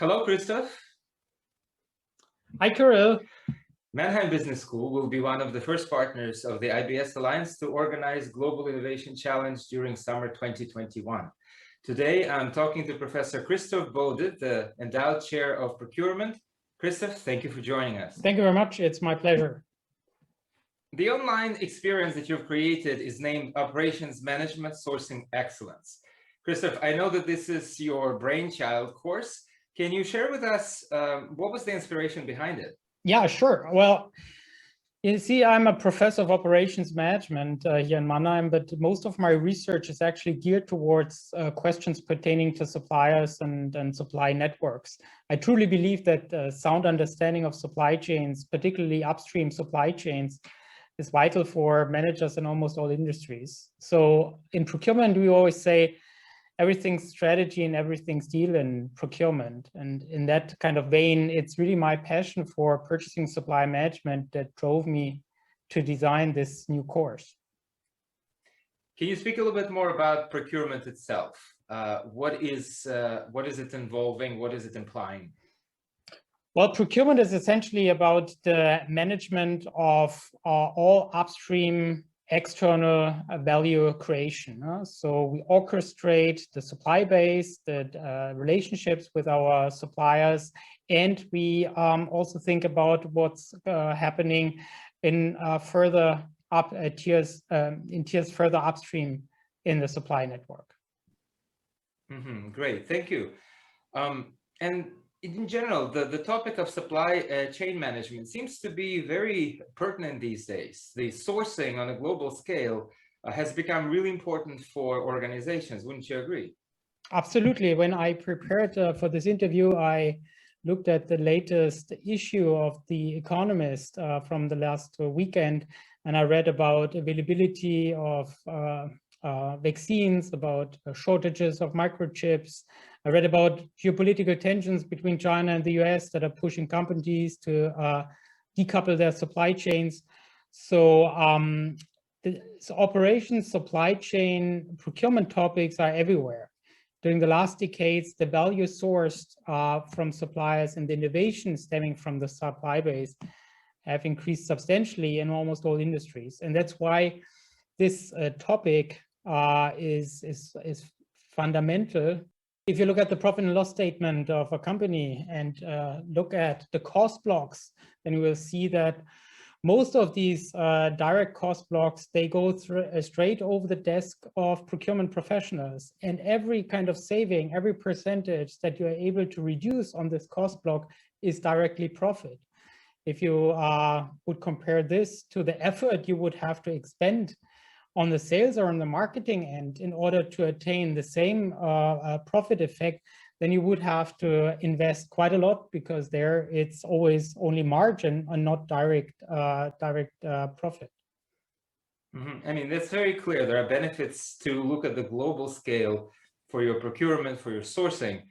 Hello, Christoph. Hi, Kirill. Mannheim Business School will be one of the first partners of the IBS Alliance to organize Global Innovation Challenge during summer 2021. Today, I'm talking to Professor Christoph Bode, the Endowed Chair of Procurement. Christoph, thank you for joining us. Thank you very much. It's my pleasure. The online experience that you've created is named Operations Management Sourcing Excellence. Christoph, I know that this is your brainchild course. Can you share with us what was the inspiration behind it? Yeah, sure. Well, you see, I'm a professor of operations management here in Mannheim, but most of my research is actually geared towards questions pertaining to suppliers and supply networks. I truly believe that sound understanding of supply chains, particularly upstream supply chains, is vital for managers in almost all industries. So in procurement, we always say everything's strategy and everything's deal in procurement. And in that kind of vein, it's really my passion for purchasing supply management that drove me to design this new course. Can you speak a little bit more about procurement itself? What is it involving? What is it implying? Well, procurement is essentially about the management of all upstream external value creation. So we orchestrate the supply base, the relationships with our suppliers, and we also think about what's happening in further up tiers, in tiers further upstream in the supply network. Great, thank you. And in general, the topic of supply chain management seems to be very pertinent these days. The sourcing on a global scale has become really important for organizations. Wouldn't you agree? Absolutely. When I prepared for this interview, I looked at the latest issue of The Economist from the last weekend, and I read about availability of vaccines, about shortages of microchips. I read about geopolitical tensions between China and the US that are pushing companies to decouple their supply chains. So operations, supply chain, procurement topics are everywhere. During the last decades, the value sourced from suppliers and the innovation stemming from the supply base have increased substantially in almost all industries. And that's why this topic is fundamental. If you look at the profit and loss statement of a company and look at the cost blocks, then you will see that most of these direct cost blocks, they go through straight over the desk of procurement professionals. And every kind of saving, every percentage that you are able to reduce on this cost block is directly profit. If you would compare this to the effort you would have to expend on the sales or on the marketing end in order to attain the same profit effect, then you would have to invest quite a lot, because there it's always only margin and not direct profit. I mean, that's very clear. There are benefits to look at the global scale for your procurement, for your sourcing.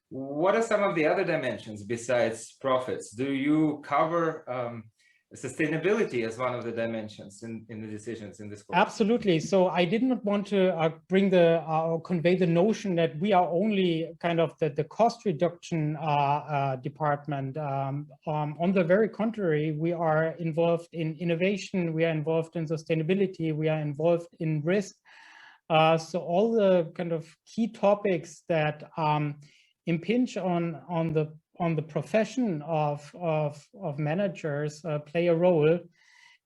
What are some of the other dimensions besides profits? Do you cover sustainability as one of the dimensions in the decisions in this course? Absolutely. So I didn't want to bring or convey the notion that we are only kind of the cost reduction department. On the very contrary, we are involved in innovation, we are involved in sustainability, we are involved in risk. So all the kind of key topics that impinge on the profession of managers play a role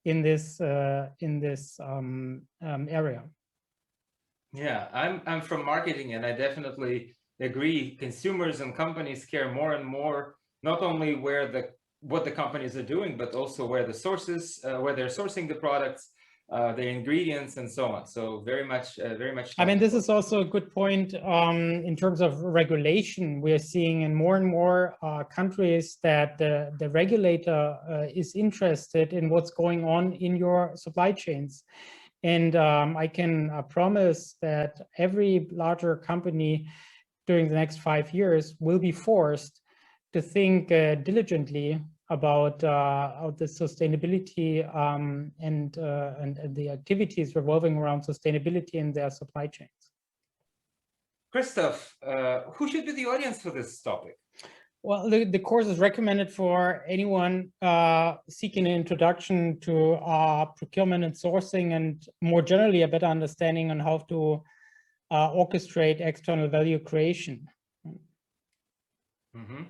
in this area. Yeah, I'm from marketing, and I definitely agree. Consumers and companies care more and more, not only what the companies are doing, but also where the sources, where they're sourcing the products, the ingredients, and so on. So very much. I mean, this is also a good point in terms of regulation. We are seeing in more and more countries that the regulator is interested in what's going on in your supply chains. And I can promise that every larger company during the next 5 years will be forced to think diligently about the sustainability and the activities revolving around sustainability in their supply chains. Christoph, who should be the audience for this topic? Well, the course is recommended for anyone seeking an introduction to procurement and sourcing, and more generally a better understanding on how to orchestrate external value creation. Mm-hmm.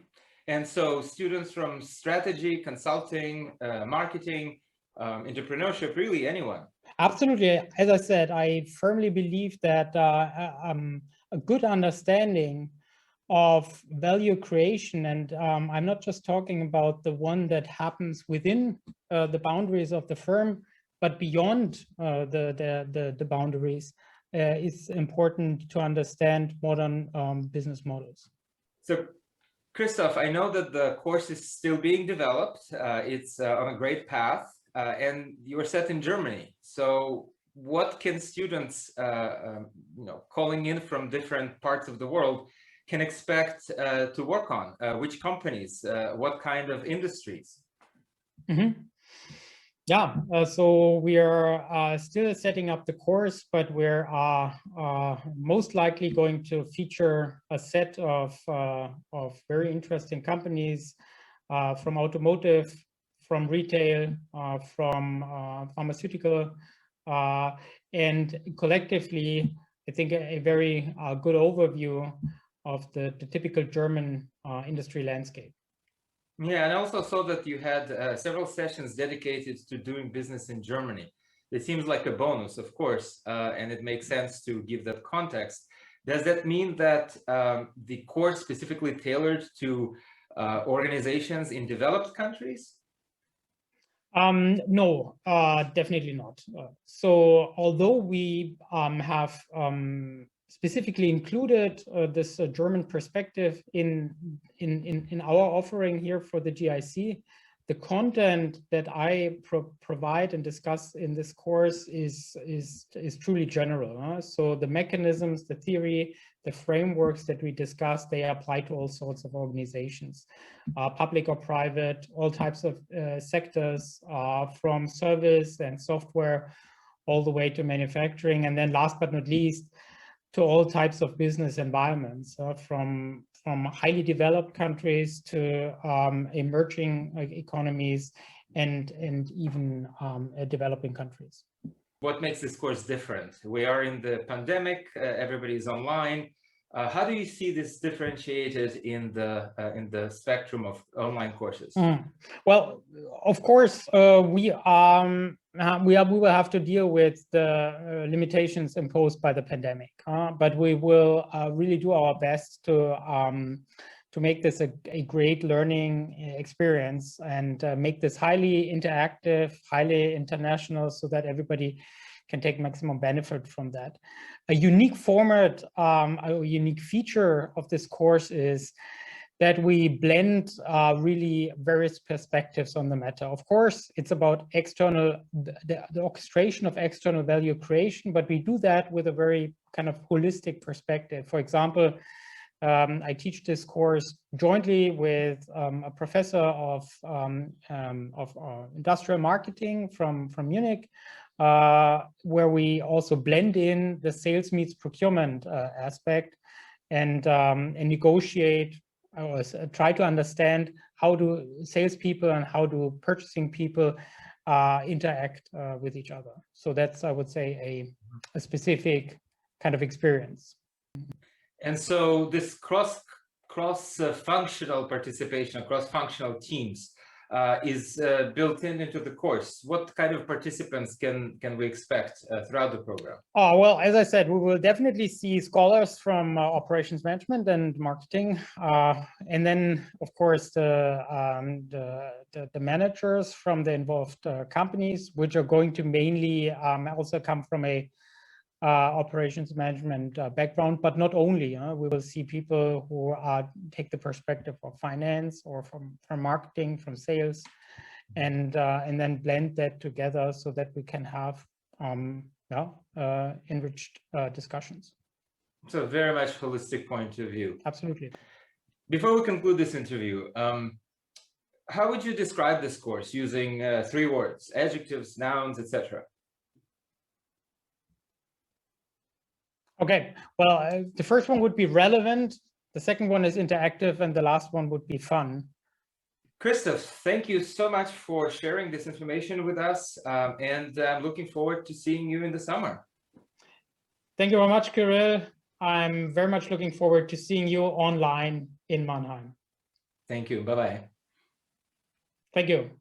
And so students from strategy, consulting, marketing, entrepreneurship, really anyone. Absolutely. As I said, I firmly believe that a good understanding of value creation, and I'm not just talking about the one that happens within the boundaries of the firm, but beyond the boundaries, is important to understand modern business models. So, Christoph, I know that the course is still being developed. It's on a great path, and you're set in Germany. So, what can students, calling in from different parts of the world, can expect to work on? Which companies? What kind of industries? Mm-hmm. Yeah, so we are still setting up the course, but we're most likely going to feature a set of very interesting companies from automotive, from retail, from pharmaceutical, and collectively, I think a very good overview of the typical German industry landscape. Yeah, and I also saw that you had several sessions dedicated to doing business in Germany. It seems like a bonus, of course, and it makes sense to give that context. Does that mean that the course specifically tailored to organizations in developed countries? No, definitely not. So although we have specifically included this German perspective in our offering here for the GIC, the content that I provide and discuss in this course is truly general. So the mechanisms, the theory, the frameworks that we discuss, they apply to all sorts of organizations, public or private, all types of sectors, from service and software all the way to manufacturing, and then last but not least, to all types of business environments, from highly developed countries to emerging economies and even developing countries. What makes this course different? We are in the pandemic, everybody's online. How do you see this differentiated in the spectrum of online courses? Well, of course, we will have to deal with the limitations imposed by the pandemic, but we will really do our best to make this a great learning experience and make this highly interactive, highly international, so that everybody can take maximum benefit from that. A unique format, a unique feature of this course is that we blend really various perspectives on the matter. Of course, it's about the orchestration of external value creation, but we do that with a very kind of holistic perspective. For example, I teach this course jointly with a professor of industrial marketing from Munich, where we also blend in the sales meets procurement aspect and negotiate, or try to understand how do salespeople and how do purchasing people interact with each other. So that's, I would say, a specific kind of experience. And so this cross-functional participation, cross-functional teams is built into the course. What kind of participants can we expect throughout the program? Oh, well, as I said, we will definitely see scholars from operations management and marketing, and then, of course, the managers from the involved companies, which are going to mainly also come from a operations management background, but not only. We will see people who take the perspective of finance or from marketing, from sales, and then blend that together so that we can have enriched discussions. So very much holistic point of view. Absolutely. Before we conclude this interview, how would you describe this course using 3 words, adjectives, nouns, etc.? Okay, well, the first one would be relevant, The second one is interactive, and the last one would be fun. Christoph, thank you so much for sharing this information with us, and I'm looking forward to seeing you in the summer. Thank you very much, Kirill. I'm very much looking forward to seeing you online in Mannheim. Thank you. Bye-bye. Thank you.